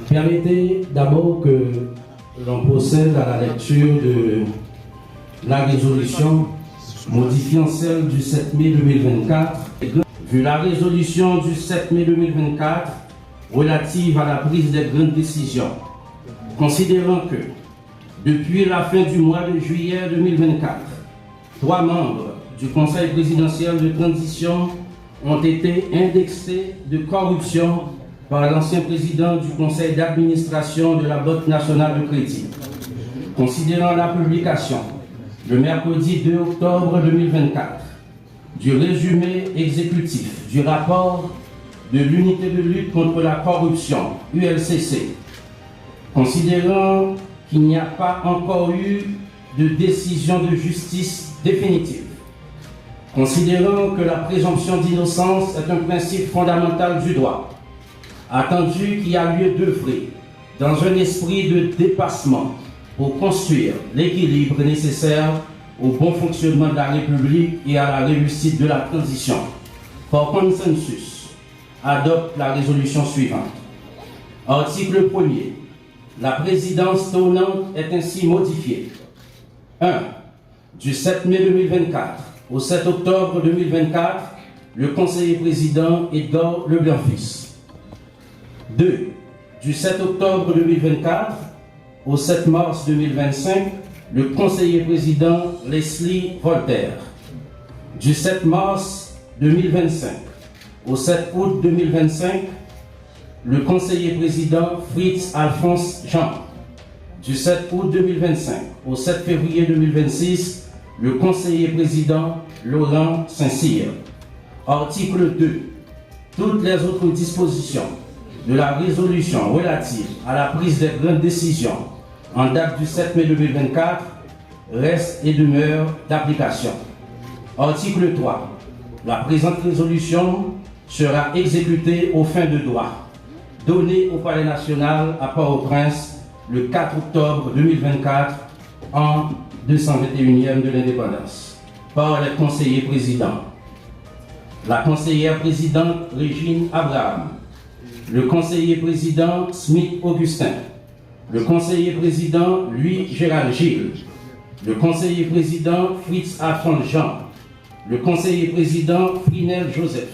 Permettez d'abord que l'on procède à la lecture de la résolution modifiant celle du 7 mai 2024. Vu la résolution du 7 mai 2024 relative à la prise des grandes décisions, considérant que depuis la fin du mois de juillet 2024, 3 membres du Conseil présidentiel de transition ont été indexés de corruption par l'ancien président du conseil d'administration de la Banque nationale de crédit. Considérant la publication, le mercredi 2 octobre 2024, du résumé exécutif du rapport de l'unité de lutte contre la corruption, ULCC, considérant qu'il n'y a pas encore eu de décision de justice définitive, considérant que la présomption d'innocence est un principe fondamental du droit, attendu qu'il y a lieu d'œuvrer dans un esprit de dépassement pour construire l'équilibre nécessaire au bon fonctionnement de la République et à la réussite de la transition, par consensus, adopte la résolution suivante. Article 1er. La présidence tournante est ainsi modifiée. 1. Du 7 mai 2024 au 7 octobre 2024, le conseiller président Edgar Leblanc-Fils. 2. Du 7 octobre 2024 au 7 mars 2025, le conseiller président Leslie Voltaire. Du 7 mars 2025 au 7 août 2025, le conseiller président Fritz Alphonse Jean. Du 7 août 2025 au 7 février 2026, le conseiller président Laurent Saint-Cyr. Article 2. Toutes les autres dispositions de la résolution relative à la prise des grandes décisions en date du 7 mai 2024 restent et demeurent d'application. Article 3. La présente résolution sera exécutée aux fins de droit, donnée au Palais national à Port-au-Prince le 4 octobre 2024 en 221e de l'indépendance, par les conseillers présidents. La conseillère présidente Régine Abraham, le conseiller président Smith Augustin, le conseiller président Louis Gérald Gilles, le conseiller président Fritz Alphonse Jean, le conseiller président Frinel Joseph,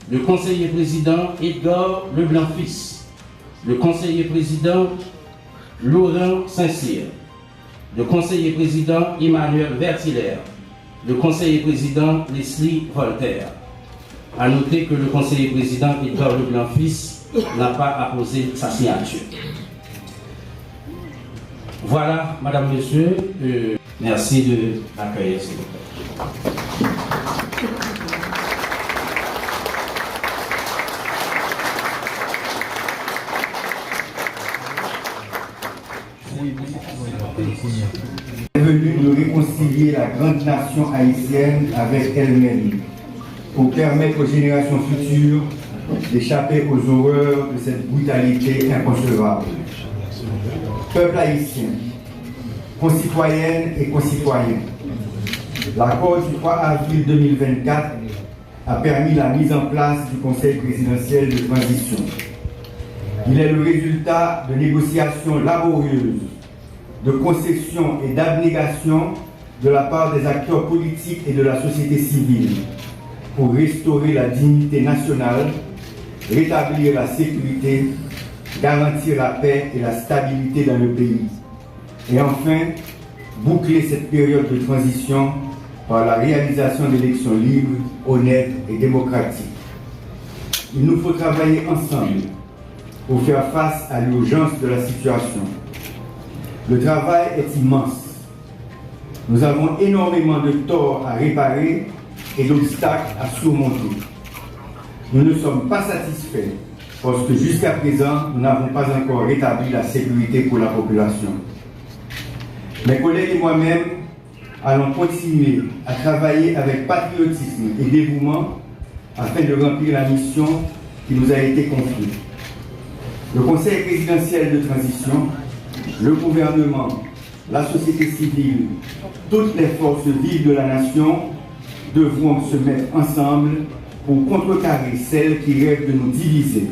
le conseiller président Edgar Leblanc-Fils, le conseiller président Laurent Saint-Cyr, le conseiller président Emmanuel Vertilaire, le conseiller président Leslie Voltaire. À noter que le conseiller président Edgar Leblanc-Fils n'a pas apposé sa signature. Voilà, Madame, Monsieur, merci de l'accueillir, s'il vous plaît. est venu de réconcilier la grande nation haïtienne avec elle-même pour permettre aux générations futures d'échapper aux horreurs de cette brutalité inconcevable. Peuple haïtien, concitoyennes et concitoyens, l'accord du 3 avril 2024 a permis la mise en place du Conseil présidentiel de transition. Il est le résultat de négociations laborieuses, de concessions et d'abnégations de la part des acteurs politiques et de la société civile pour restaurer la dignité nationale, rétablir la sécurité, garantir la paix et la stabilité dans le pays. Et enfin, boucler cette période de transition par la réalisation d'élections libres, honnêtes et démocratiques. Il nous faut travailler ensemble pour faire face à l'urgence de la situation. Le travail est immense. Nous avons énormément de torts à réparer et d'obstacles à surmonter. Nous ne sommes pas satisfaits parce que jusqu'à présent, nous n'avons pas encore rétabli la sécurité pour la population. Mes collègues et moi-même allons continuer à travailler avec patriotisme et dévouement afin de remplir la mission qui nous a été confiée. Le Conseil présidentiel de transition, le gouvernement, la société civile, toutes les forces vives de la nation devront se mettre ensemble pour contrecarrer celles qui rêvent de nous diviser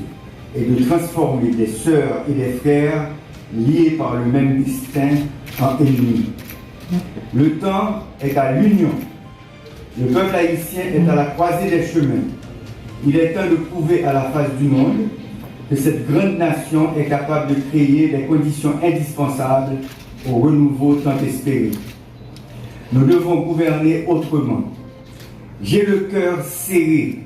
et de transformer des sœurs et des frères liés par le même destin en ennemis. Le temps est à l'union. Le peuple haïtien est à la croisée des chemins. Il est temps de prouver à la face du monde que cette grande nation est capable de créer les conditions indispensables au renouveau tant espéré. Nous devons gouverner autrement. J'ai le cœur serré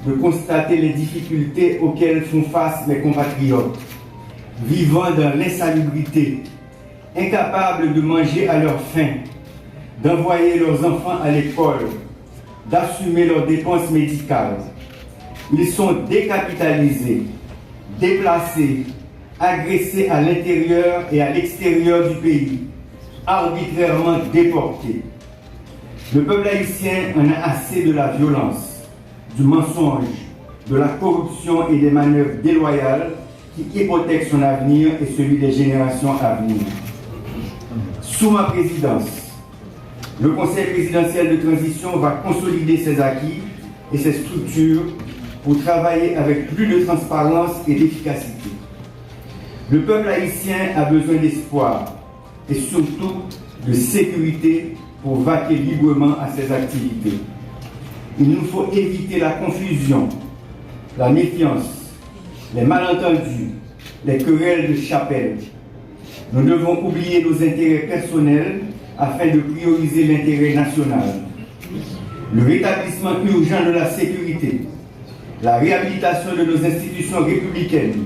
de constater les difficultés auxquelles font face mes compatriotes, vivant dans l'insalubrité, incapables de manger à leur faim, d'envoyer leurs enfants à l'école, d'assumer leurs dépenses médicales. Ils sont décapitalisés, déplacés, agressés à l'intérieur et à l'extérieur du pays, arbitrairement déportés. Le peuple haïtien en a assez de la violence, du mensonge, de la corruption et des manœuvres déloyales qui hypothèquent son avenir et celui des générations à venir. Sous ma présidence, le Conseil présidentiel de transition va consolider ses acquis et ses structures pour travailler avec plus de transparence et d'efficacité. Le peuple haïtien a besoin d'espoir et surtout de sécurité pour vaquer librement à ses activités. Il nous faut éviter la confusion, la méfiance, les malentendus, les querelles de chapelle. Nous devons oublier nos intérêts personnels afin de prioriser l'intérêt national. Le rétablissement urgent de la sécurité, la réhabilitation de nos institutions républicaines,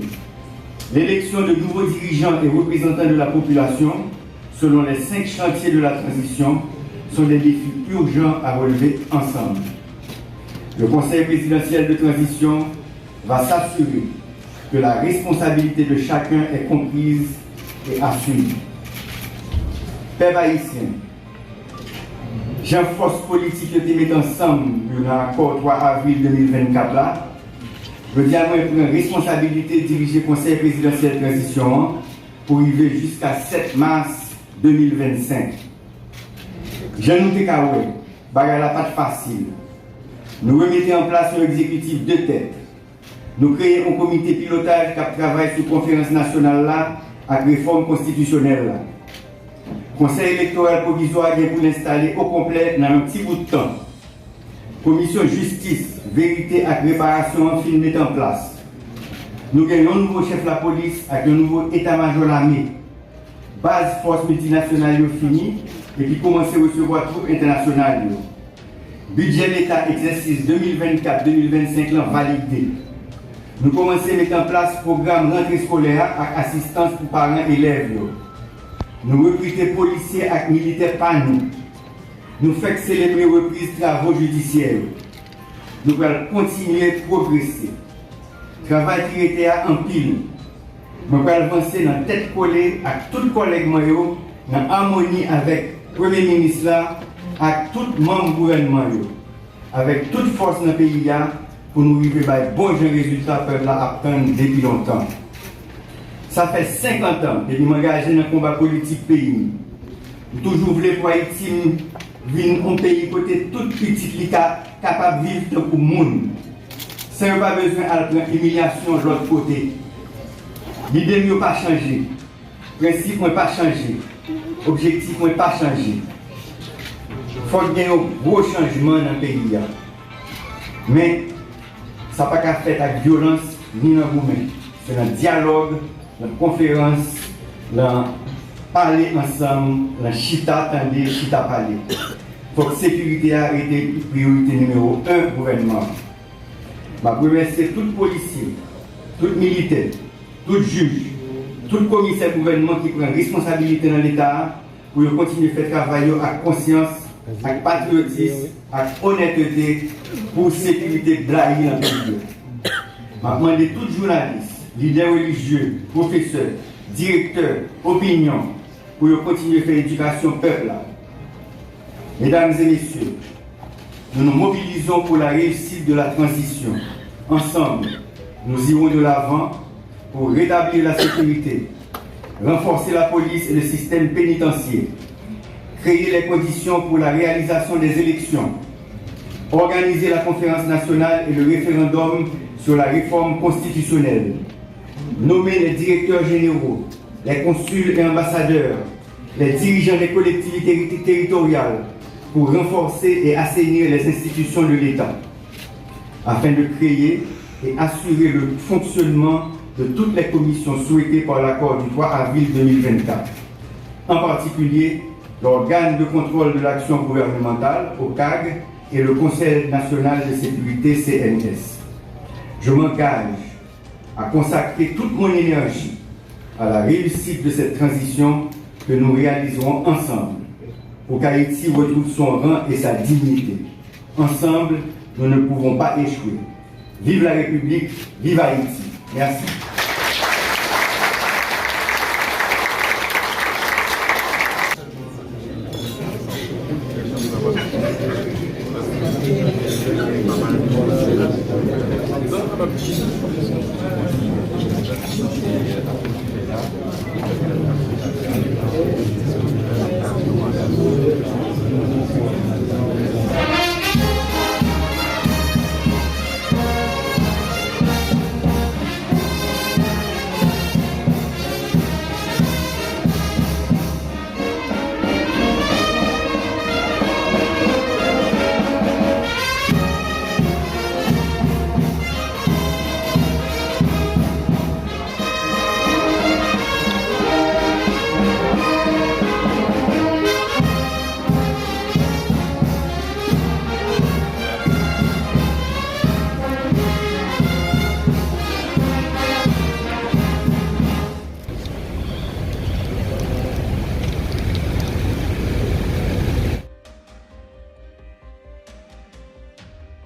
l'élection de nouveaux dirigeants et représentants de la population, selon les 5 chantiers de la transition, sont des défis urgents à relever ensemble. Le Conseil présidentiel de transition va s'assurer que la responsabilité de chacun est comprise et assumée. Peuple haïtien, Jean force politique qui met ensemble le l'accord 3 avril 2024 là, je dis à moi prendre responsabilité de diriger le Conseil présidentiel de transition pour arriver jusqu'à 7 mars 2025. Jean nous Tekawé, bagarre la pas facile. Nous remettons en place un exécutif de tête. Nous créons un comité pilotage qui travaille sur la conférence nationale là, avec réforme constitutionnelle là. Conseil électoral provisoire vient pour l'installer au complet dans un petit bout de temps. Commission justice, vérité et réparation en fin mettre en place. Nous gagnons un nouveau chef de la police avec un nouveau état-major de l'armée. Base force multinationale finie et puis commencer à recevoir troupes internationales. Budget l'État exercice 2024-2025 validé. Nous commençons à mettre en place le programme rentrée scolaire avec assistance pour parents et élèves. Nous recrutons policiers et militaires par nous. Nous faisons célébrer reprise de travaux judiciaires. Nous allons continuer à progresser. Travail qui était en pile. Nous allons avancer dans la tête collée avec tous les collègues en harmonie avec le Premier ministre, avec tous les membres du gouvernement, avec toute force dans le pays pour nous arriver à de bons résultats que nous attendons depuis longtemps. Ça fait 50 ans que je m'engage dans le combat politique pays. Je toujours voulu pour Haïti vivre un pays côté tout petit capable de vivre pour le monde. Sans pas besoin de prendre humiliation de l'autre côté. L'idée n'a pas changé. Le principe n'a pas changé. L'objectif n'a pas changé. Il faut qu'il y ait un gros changement dans le pays. Mais ça n'a pas qu'à faire avec violence ni dans le mouvement. C'est dans le dialogue, dans la conférence, dans parler ensemble, dans chita, tendre, chita parler. Il faut que la sécurité ait été priorité numéro 1 du gouvernement. Je remercie tous les policiers, tous les militaires, tous les juges, tous les commissaires du gouvernement qui prennent responsabilité dans l'État pour continuer à faire travailler avec conscience, avec patriotisme, avec honnêteté pour la sécurité de la vie dans le pays. Je demande à tous les journalistes, leaders religieux, professeurs, directeurs, opinions, pour continuer à faire l'éducation peuple. Mesdames et messieurs, nous nous mobilisons pour la réussite de la transition. Ensemble, nous irons de l'avant pour rétablir la sécurité, renforcer la police et le système pénitentiaire, créer les conditions pour la réalisation des élections, organiser la conférence nationale et le référendum sur la réforme constitutionnelle, nommer les directeurs généraux, les consuls et ambassadeurs, les dirigeants des collectivités territoriales pour renforcer et assainir les institutions de l'État, afin de créer et assurer le fonctionnement de toutes les commissions souhaitées par l'accord du 3 avril 2024, en particulier l'organe de contrôle de l'action gouvernementale, OCAG, et le Conseil national de sécurité, CNS. Je m'engage à consacrer toute mon énergie à la réussite de cette transition que nous réaliserons ensemble, pour qu'Haïti retrouve son rang et sa dignité. Ensemble, nous ne pouvons pas échouer. Vive la République, vive Haïti. Merci. Thank you.